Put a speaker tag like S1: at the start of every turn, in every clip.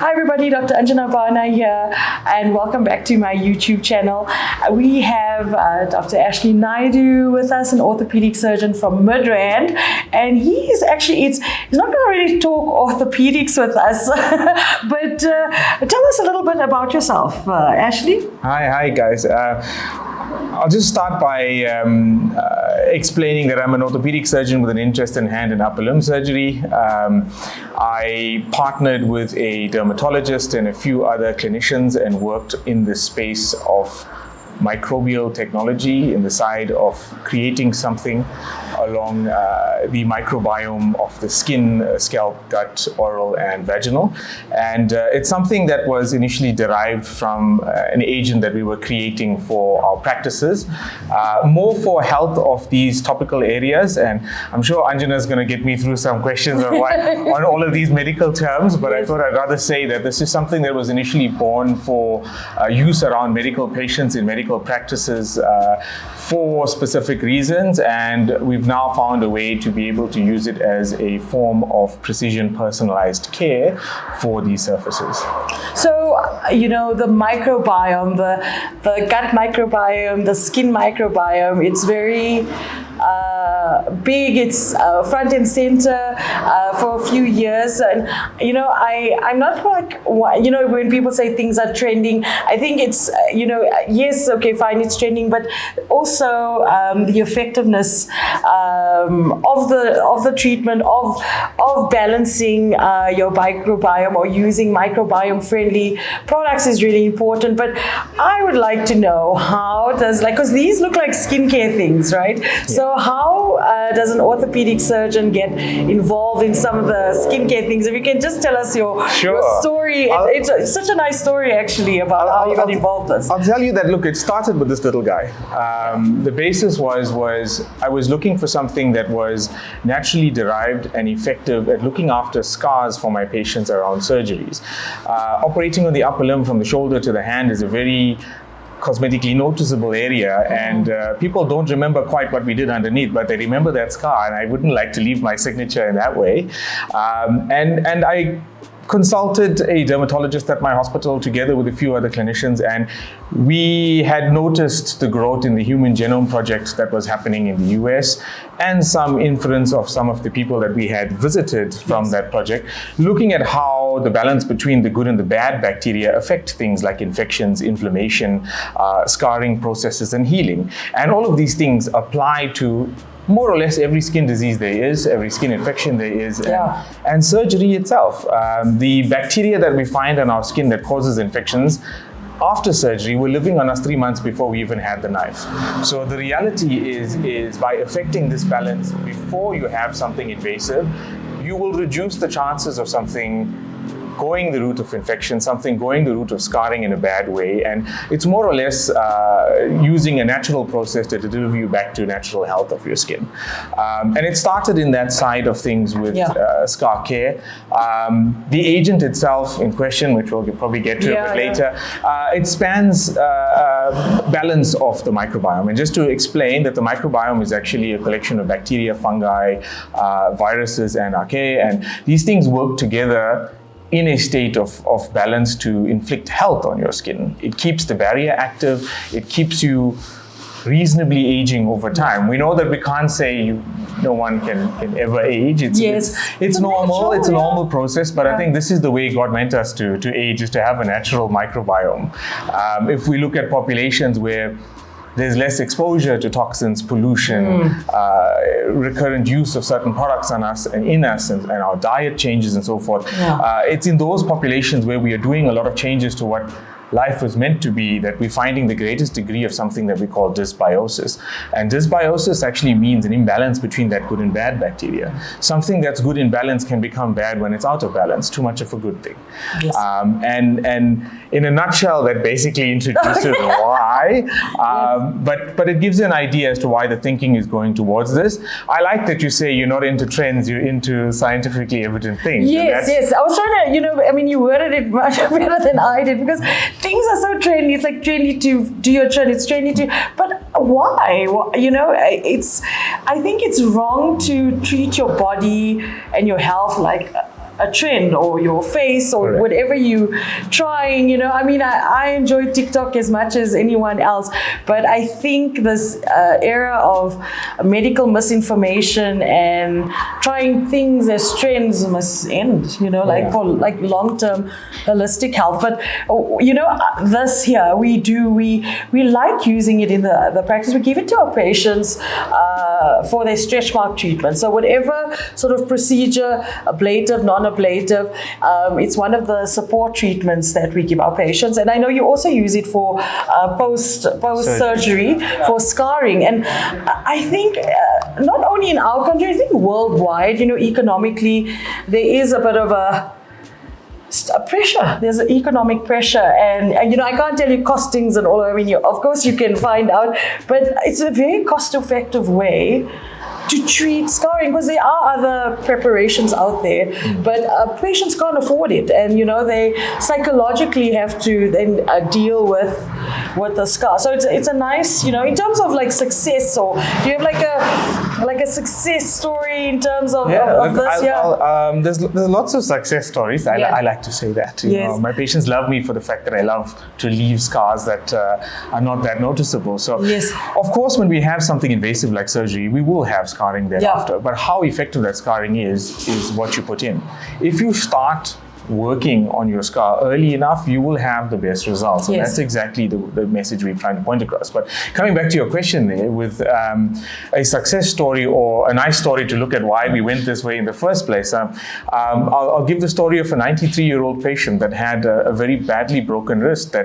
S1: Hi everybody, Dr. Anjana Bana here, and welcome back to my YouTube channel. We have Dr. Ashley Naidu with us, an orthopedic surgeon from Midrand, and he's not going to really talk orthopedics with us, but tell us a little bit about yourself, Ashley.
S2: Hi guys. I'll just start by explaining that I'm an orthopedic surgeon with an interest in hand and upper limb surgery. I partnered with a dermatologist and a few other clinicians and worked in the space of microbial technology in the side of creating something along the microbiome of the skin, scalp, gut, oral, and vaginal. And it's something that was initially derived from an agent that we were creating for our practices, more for health of these topical areas. And I'm sure Anjana is going to get me through some questions on all of these medical terms, but I thought I'd rather say that this is something that was initially born for use around medical patients in medical practices for specific reasons, and we've now found a way to be able to use it as a form of precision personalized care for these surfaces.
S1: So, the microbiome, the gut microbiome, the skin microbiome, it's very big. It's front and center for a few years, and I'm not like when people say things are trending, I think it's yes, okay, fine, it's trending, but also the effectiveness of the treatment of balancing your microbiome or using microbiome friendly products is really important. But I would like to know because these look like skincare things, right? Yeah. So how does an orthopedic surgeon get involved in some of the skincare things? If you can just tell us your story. It's such a nice story actually about how you got involved in this.
S2: I'll tell you that, look, it started with this little guy. The basis was I was looking for something that was naturally derived and effective at looking after scars for my patients around surgeries. Operating on the upper limb from the shoulder to the hand is a very cosmetically noticeable area, and people don't remember quite what we did underneath, but they remember that scar, and I wouldn't like to leave my signature in that way. And I consulted a dermatologist at my hospital together with a few other clinicians, and we had noticed the growth in the Human Genome Project that was happening in the US and some inference of some of the people that we had visited from that project, looking at how the balance between the good and the bad bacteria affect things like infections, inflammation, scarring processes, and healing. And all of these things apply to more or less every skin disease there is, every skin infection there is, and surgery itself. The bacteria that we find on our skin that causes infections after surgery were living on us 3 months before we even had the knife. So the reality is by affecting this balance before you have something invasive, you will reduce the chances of something going the route of infection, something going the route of scarring in a bad way, and it's more or less using a natural process to deliver you back to natural health of your skin. And it started in that side of things with scar care. The agent itself in question, which we'll probably get to a bit later, it spans balance of the microbiome. And just to explain that the microbiome is actually a collection of bacteria, fungi, viruses, and archaea, and these things work together in a state of balance to inflict health on your skin. It keeps the barrier active, it keeps you reasonably aging over time. We know that we can't say no one can ever age. It's normal, it's a normal process, but I think this is the way God meant us to age, is to have a natural microbiome. If we look at populations where there's less exposure to toxins, pollution, recurrent use of certain products on us and in us, and our diet changes and so forth. It's in those populations where we are doing a lot of changes to what life was meant to be that we're finding the greatest degree of something that we call dysbiosis. And dysbiosis actually means an imbalance between that good and bad bacteria. Something that's good in balance can become bad when it's out of balance, too much of a good thing.
S1: Yes.
S2: And in a nutshell, that basically introduces why, but it gives you an idea as to why the thinking is going towards this. I like that you say you're not into trends, you're into scientifically evident things.
S1: Yes. I was trying to, you worded it much better than I did, because things are so trendy. It's like trendy to do your trend. It's trendy to, but why? I think it's wrong to treat your body and your health like a trend, or your face, or
S2: Correct.
S1: whatever you trying. I mean, I enjoy TikTok as much as anyone else, but I think this era of medical misinformation and trying things as trends must end. For like long-term holistic health. But this here we like using it in the practice. We give it to our patients for their stretch mark treatment. So whatever sort of procedure, ablative, non-ablative, it's one of the support treatments that we give our patients. And I know you also use it for post-surgery for scarring. And I think not only in our country, I think worldwide, economically, there is a bit of a pressure. There's an economic pressure, and I can't tell you costings and all. I mean, of course you can find out, but it's a very cost-effective way to treat scarring, because there are other preparations out there, but patients can't afford it, and they psychologically have to then deal with the scar. So it's a nice, in terms of like success, or do you have like a success story in terms of this?
S2: There's lots of success stories. I like to say that. My patients love me for the fact that I love to leave scars that are not that noticeable. So of course, when we have something invasive like surgery, we will have scarring thereafter. But how effective that scarring is what you put in. If you start working on your scar early enough, you will have the best results. And that's exactly the message we're trying to point across. But coming back to your question there, with a success story or a nice story to look at why we went this way in the first place, I'll give the story of a 93-year-old patient that had a very badly broken wrist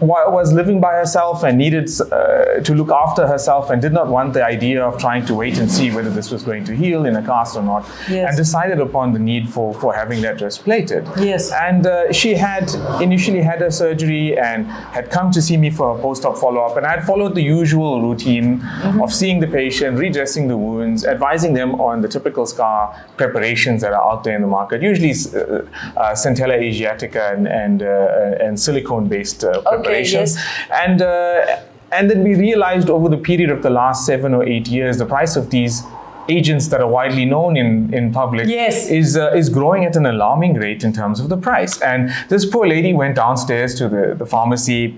S2: was living by herself and needed to look after herself, and did not want the idea of trying to wait and see whether this was going to heal in a cast or not, and decided upon the need for having that wrist plated. And she had initially had her surgery and had come to see me for a post-op follow-up, and I had followed the usual routine of seeing the patient, redressing the wounds, advising them on the typical scar preparations that are out there in the market, usually Centella asiatica and silicone-based preparations. And then we realized over the period of the last 7 or 8 years, the price of these agents that are widely known in public is growing at an alarming rate in terms of the price. And this poor lady went downstairs to the pharmacy,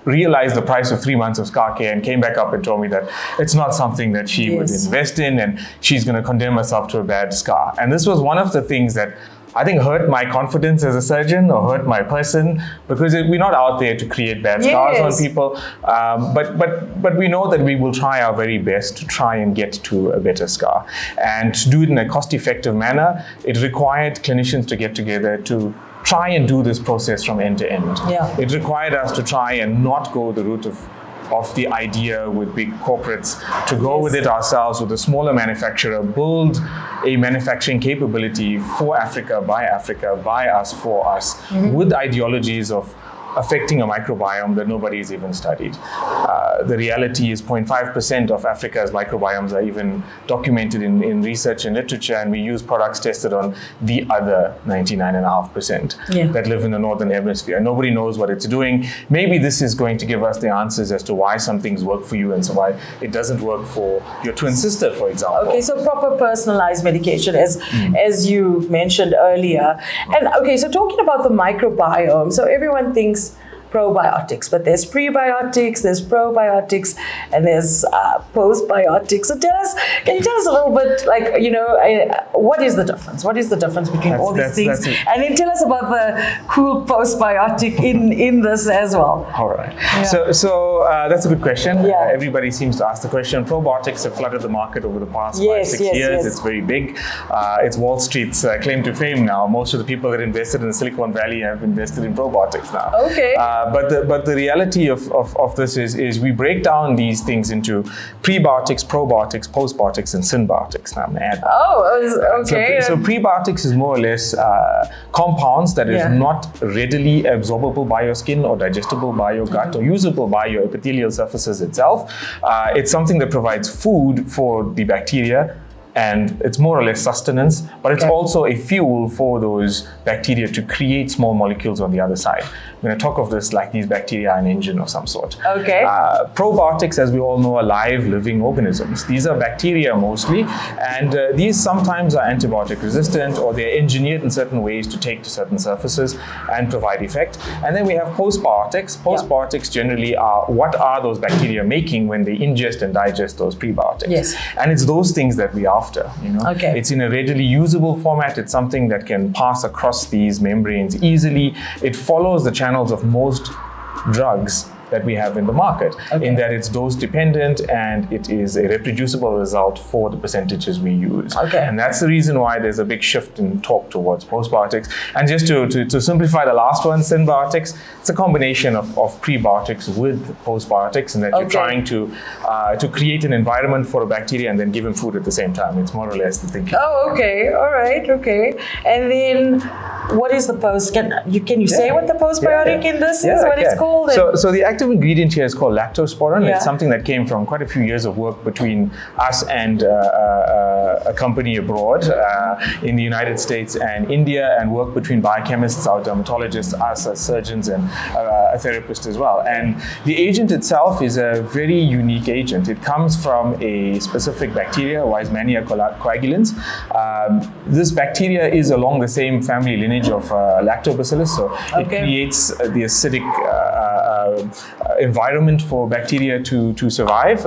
S2: realized the price of 3 months of scar care, and came back up and told me that it's not something that she would invest in, and she's going to condemn herself to a bad scar. And this was one of the things that I think hurt my confidence as a surgeon, or hurt my person, because we're not out there to create bad scars on people. But we know that we will try our very best to try and get to a better scar. And to do it in a cost-effective manner, it required clinicians to get together to try and do this process from end to end. It required us to try and not go the route of the idea with big corporates, to go with it ourselves with a smaller manufacturer, build a manufacturing capability for Africa, by us, for us, with ideologies of affecting a microbiome that nobody's even studied. The reality is 0.5% of Africa's microbiomes are even documented in research and literature, and we use products tested on the other 99.5% that live in the northern hemisphere. Nobody knows what it's doing. Maybe this is going to give us the answers as to why some things work for you and so why it doesn't work for your twin sister, for example.
S1: Okay, so proper personalized medication, as you mentioned earlier. And okay, so talking about the microbiome, so everyone thinks probiotics, but there's prebiotics, there's probiotics, and there's postbiotics. So can you tell us a little bit, like, what is the difference? What is the difference between all these things? And then tell us about the cool postbiotic in this as well.
S2: All right. Yeah. So that's a good question. Yeah. Everybody seems to ask the question. Probiotics have flooded the market over the past 5-6 years. Yes. It's very big. It's Wall Street's claim to fame now. Most of the people that invested in the Silicon Valley have invested in probiotics now.
S1: Okay.
S2: But the reality of this is we break down these things into prebiotics, probiotics, postbiotics, and symbiotics. Now I'm going to add.
S1: Oh, okay.
S2: So prebiotics is more or less compounds that is not readily absorbable by your skin or digestible by your gut or usable by your epithelial surfaces itself. It's something that provides food for the bacteria and it's more or less sustenance, but it's also a fuel for those bacteria to create small molecules on the other side. I'm going to talk of this like these bacteria are an engine of some sort.
S1: Okay.
S2: Probiotics, as we all know, are live, living organisms. These are bacteria mostly, and these sometimes are antibiotic resistant, or they're engineered in certain ways to take to certain surfaces and provide effect. And then we have postbiotics. Postbiotics generally are what are those bacteria making when they ingest and digest those prebiotics.
S1: Yes.
S2: And it's those things that we're after.
S1: Okay.
S2: It's in a readily usable format. It's something that can pass across these membranes easily. It follows the channels of most drugs that we have in the market, in that it's dose dependent and it is a reproducible result for the percentages we use. And that's the reason why there's a big shift in talk towards postbiotics. And just to simplify the last one, synbiotics, it's a combination of prebiotics with postbiotics, and that you're trying to create an environment for a bacteria and then give them food at the same time. It's more or less the thinking.
S1: Oh, okay. All right. Okay. And then what is the post? Can you say what the postbiotic in this is? What it's called?
S2: So the active ingredient here is called lactosporin. It's something that came from quite a few years of work between us and a company abroad in the United States and India, and work between biochemists, our dermatologists, us as surgeons, and a therapist as well. And the agent itself is a very unique agent. It comes from a specific bacteria, Weizmannia coagulans. This bacteria is along the same family lineage of lactobacillus, so it creates the acidic environment for bacteria to survive.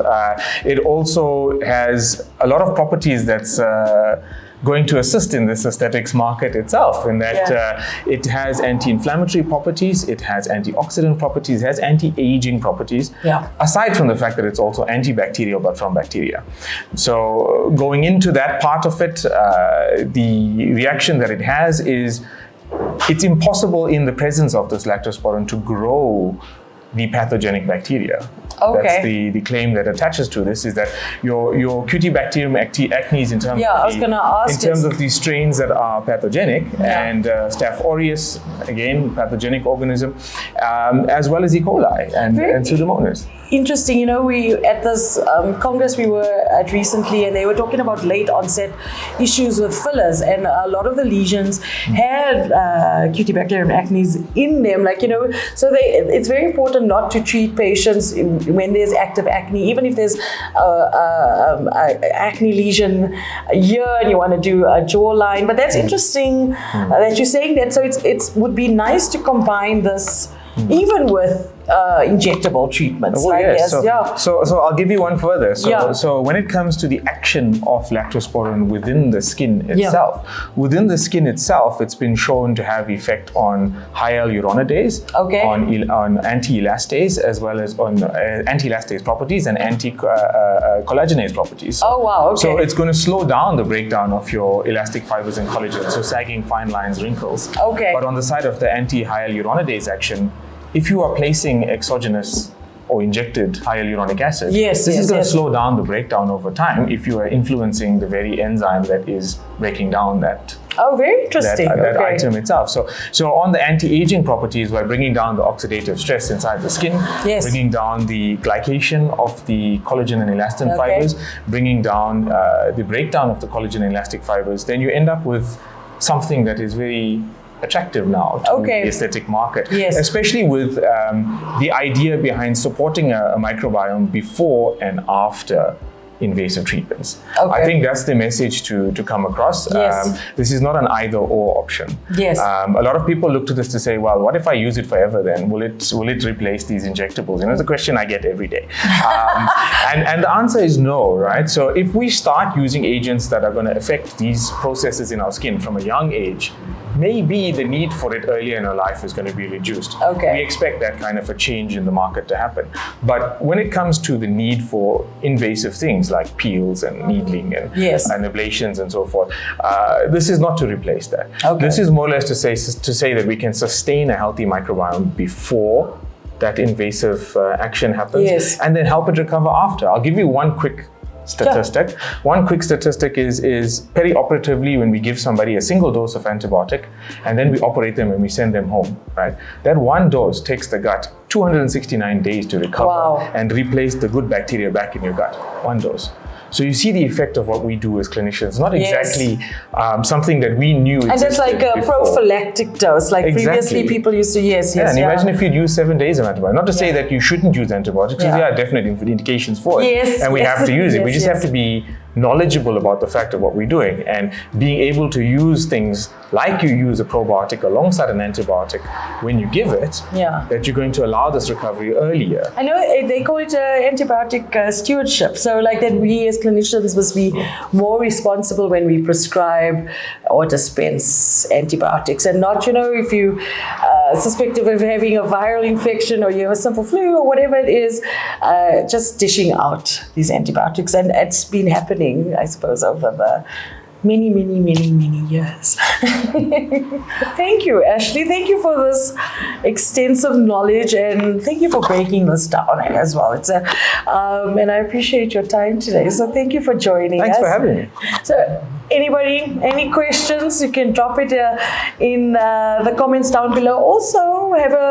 S2: It also has a lot of properties that's going to assist in this aesthetics market itself, in that it has anti-inflammatory properties, it has antioxidant properties, it has anti-aging properties, aside from the fact that it's also antibacterial but from bacteria. So going into that part of it, the reaction that it has is it's impossible in the presence of this lactosporin to grow the pathogenic bacteria. That's the claim that attaches to this, is that your Cutibacterium acnes in terms of these strains that are pathogenic, and Staph aureus, again, pathogenic organism, as well as E. coli and Pseudomonas.
S1: Interesting. We at this Congress we were at recently, and they were talking about late onset issues with fillers, and a lot of the lesions had Cutibacterium acnes in them. So it's very important not to treat patients when there's active acne, even if there's acne lesion here and you want to do a jawline. But that's interesting that you're saying that. So it would be nice to combine this even with injectable treatments.
S2: So I'll give you one further. So when it comes to the action of lactosporin within the skin itself, it's been shown to have effect on high hyaluronidase, on anti-elastase, as well as on anti-elastase properties and anti-collagenase properties. So it's going to slow down the breakdown of your elastic fibers and collagen, so sagging, fine lines, wrinkles. But on the side of the anti-hyaluronidase action, if you are placing exogenous or injected hyaluronic acid, this is going to slow down the breakdown over time if you are influencing the very enzyme that is breaking down that.
S1: Very interesting.
S2: That item itself. So on the anti-aging properties, we're bringing down the oxidative stress inside the skin, bringing down the glycation of the collagen and elastin fibers, bringing down the breakdown of the collagen and elastic fibers. Then you end up with something that is very attractive now to the aesthetic market, especially with the idea behind supporting a microbiome before and after invasive treatments. I think that's the message to come across. This is not an either or option. A lot of people look to this to say, well, what if I use it forever then? Will it replace these injectables? It's a question I get every day. And the answer is no, right? So if we start using agents that are going to affect these processes in our skin from a young age, maybe the need for it earlier in our life is going to be reduced. We expect that kind of a change in the market to happen. But when it comes to the need for invasive things like peels and needling and ablations and so forth, this is not to replace that. This is more or less to say that we can sustain a healthy microbiome before that invasive action happens, and then help it recover after. I'll give you one quick statistic. One quick statistic is perioperatively, when we give somebody a single dose of antibiotic and then we operate them and we send them home, right? That one dose takes the gut 269 days to recover and replace the good bacteria back in your gut. One dose. So you see the effect of what we do as clinicians, not
S1: Yes.
S2: exactly something that we knew
S1: And that's
S2: existed
S1: like a
S2: before.
S1: prophylactic dose. Like previously
S2: Exactly.
S1: people used to, yes,
S2: Yeah,
S1: yes.
S2: and imagine if you'd use 7 days of antibiotics. Not to say that you shouldn't use antibiotics, because
S1: Yeah.
S2: there are definite indications for it.
S1: Yes,
S2: and we
S1: yes,
S2: have to use it. We
S1: yes,
S2: just
S1: yes.
S2: have to be knowledgeable about the fact of what we're doing, and being able to use things like you use a probiotic alongside an antibiotic when you give it,
S1: Yeah.
S2: that you're going to allow this recovery earlier.
S1: I know they call it antibiotic stewardship. So, like that, we as clinicians must be more responsible when we prescribe or dispense antibiotics, and not, if you suspected of having a viral infection or you have a simple flu or whatever it is, just dishing out these antibiotics, and it's been happening, I suppose, over the many years. Thank you, Ashley. Thank you for this extensive knowledge, and thank you for breaking this down as well. It's and I appreciate your time today. So thank you for joining us.
S2: Thanks for having me.
S1: So, anybody, any questions? You can drop it in the comments down below. Also, have a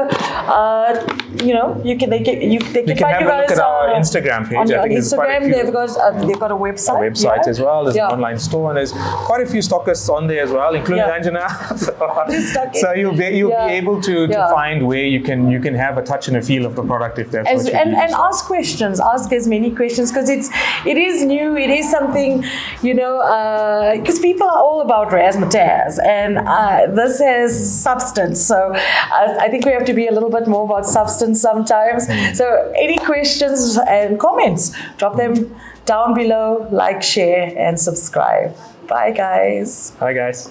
S1: they can
S2: You can
S1: find
S2: have
S1: you
S2: a
S1: guys
S2: look at our
S1: on
S2: Instagram page.
S1: on
S2: I think there's quite a
S1: Instagram.
S2: few.
S1: They've got a website.
S2: Website as well. There's
S1: Yeah.
S2: an online store, and there's quite a few stockists on there as well, including
S1: Yeah.
S2: Anjana.
S1: Stockist.
S2: So you'll
S1: Yeah.
S2: be able to
S1: Yeah.
S2: find where you can have a touch and a feel of the product if that's what you
S1: And
S2: need.
S1: ask questions. Ask as many questions, because it is new. It is something, because people are all about razzmatazz, and this has substance. So I think we have to be a little bit more about substance sometimes. So any questions and comments, drop them down below. Like, share, and subscribe. Bye, guys.
S2: Hi guys.